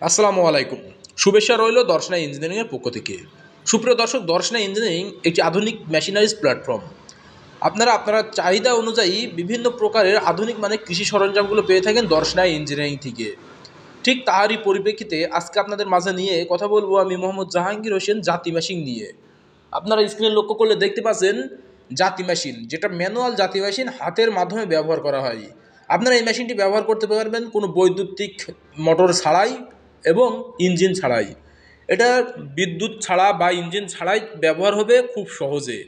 আসসালামু আলাইকুম। শুভেচ্ছা রইল দর্শনা ইঞ্জিনিয়ারিংয়ের পক্ষ থেকে। সুপ্রিয় দর্শক, দর্শনা ইঞ্জিনিয়ারিং একটি আধুনিক মেশিনারিজ প্ল্যাটফর্ম। আপনারা চাহিদা অনুযায়ী বিভিন্ন প্রকারের আধুনিক কৃষি সরঞ্জামগুলো পেয়ে থাকেন দর্শনা ইঞ্জিনিয়ারিং থেকে। ঠিক তারই পরিপ্রেক্ষিতে আজকে আপনাদের মাঝে নিয়ে কথা বলবো আমি মোহাম্মদ জাহাঙ্গীর হোসেন জাতি মেশিন নিয়ে। আপনারা স্ক্রিনে লক্ষ্য করলে দেখতে পাচ্ছেন জাতি মেশিন, যেটা ম্যানুয়াল জাতি মেশিন, হাতের মাধ্যমে ব্যবহার করা হয়। আপনারা এই মেশিনটি ব্যবহার করতে পারবেন কোনো বৈদ্যুতিক মোটর ছাড়াই এবং ইঞ্জিন ছাড়াই। এটা বিদ্যুৎ ছাড়া বা ইঞ্জিন ছাড়াই ব্যবহার হবে খুব সহজে।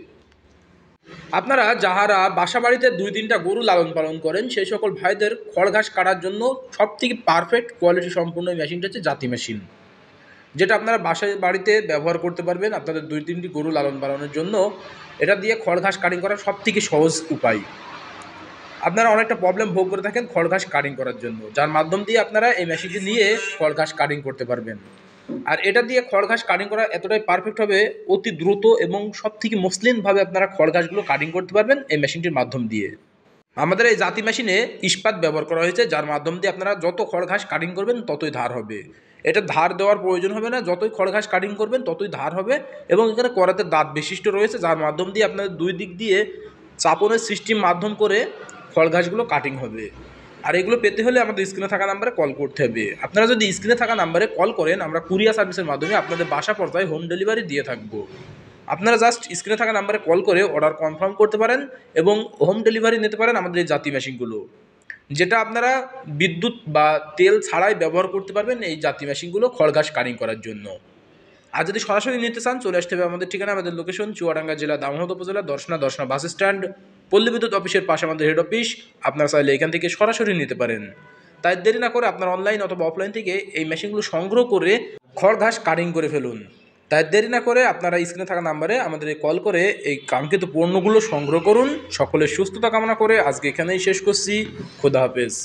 আপনারা যাহারা বাসা বাড়িতে 2-3টা গরু লালন পালন করেন সেই সকল ভাইদের খড় ঘাস কাটার জন্য সবথেকে পারফেক্ট কোয়ালিটি সম্পূর্ণ এই মেশিনটা হচ্ছে জাতি মেশিন, যেটা আপনারা বাসায় বাড়িতে ব্যবহার করতে পারবেন আপনাদের 2-3টি গরু লালন পালনের জন্য। এটা দিয়ে খড় ঘাস কাটিং করার সবথেকে সহজ উপায়। আপনারা অনেকটা প্রবলেম ভোগ করে থাকেন খড় ঘাস কাটিং করার জন্য, যার মাধ্যম দিয়ে আপনারা এই মেশিনটি নিয়ে খড় ঘাস কাটিং করতে পারবেন। আর এটা দিয়ে খড় ঘাস কাটিং করা এতটাই পারফেক্ট হবে, অতি দ্রুত এবং সবথেকে মসৃণভাবে আপনারা খড় ঘাসগুলো কাটিং করতে পারবেন এই মেশিনটির মাধ্যম দিয়ে। আমাদের এই জাতি মেশিনে ইস্পাত ব্যবহার করা হয়েছে, যার মাধ্যম দিয়ে আপনারা যত খড় ঘাস কাটিং করবেন ততই ধার হবে। এটা ধার দেওয়ার প্রয়োজন হবে না, যতই খড় ঘাস কাটিং করবেন ততই ধার হবে। এবং এখানে করাতে দাঁত বিশিষ্ট রয়েছে, যার মাধ্যম দিয়ে আপনাদের দুই দিক দিয়ে চাপনের সিস্টেম মাধ্যম করে খড় ঘাসগুলো কাটিং হবে। আর এগুলো পেতে হলে আমাদের স্ক্রিনে থাকা নাম্বারে কল করতে হবে। আপনারা যদি স্ক্রিনে থাকা নাম্বারে কল করেন, আমরা কুরিয়ার সার্ভিসের মাধ্যমে আপনাদের বাসা পর্যায়ে হোম ডেলিভারি দিয়ে থাকবো। আপনারা জাস্ট স্ক্রিনে থাকা নাম্বারে কল করে অর্ডার কনফার্ম করতে পারেন এবং হোম ডেলিভারি নিতে পারেন আমাদের এই জাতি মেশিনগুলো, যেটা আপনারা বিদ্যুৎ বা তেল ছাড়াই ব্যবহার করতে পারবেন এই জাতি মেশিনগুলো খড় ঘাস কাটিং করার জন্য। আর যদি সরাসরি নিতে চান চলে আসতে হবে আমাদের ঠিকানা, আমাদের লোকেশন চুয়াডাঙ্গা জেলা দামোহদ উপজেলা দর্শনা বাস স্ট্যান্ড, পল্লী বিদ্যুৎ অফিসের পাশে আমাদের হেড অফিস। আপনারা চাইলে এখান থেকে সরাসরি নিতে পারেন। তাই দেরি না করে আপনার অনলাইন অথবা অফলাইন থেকে এই মেশিনগুলো সংগ্রহ করে খড় ঘাস কাটিং করে ফেলুন। তাই দেরি না করে আপনারা স্ক্রিনে থাকা নাম্বারে আমাদের কল করে এই কাঙ্ক্ষিত পণ্যগুলো সংগ্রহ করুন। সকলের সুস্থতা কামনা করে আজকে এখানেই শেষ করছি। খোদা হাফেজ।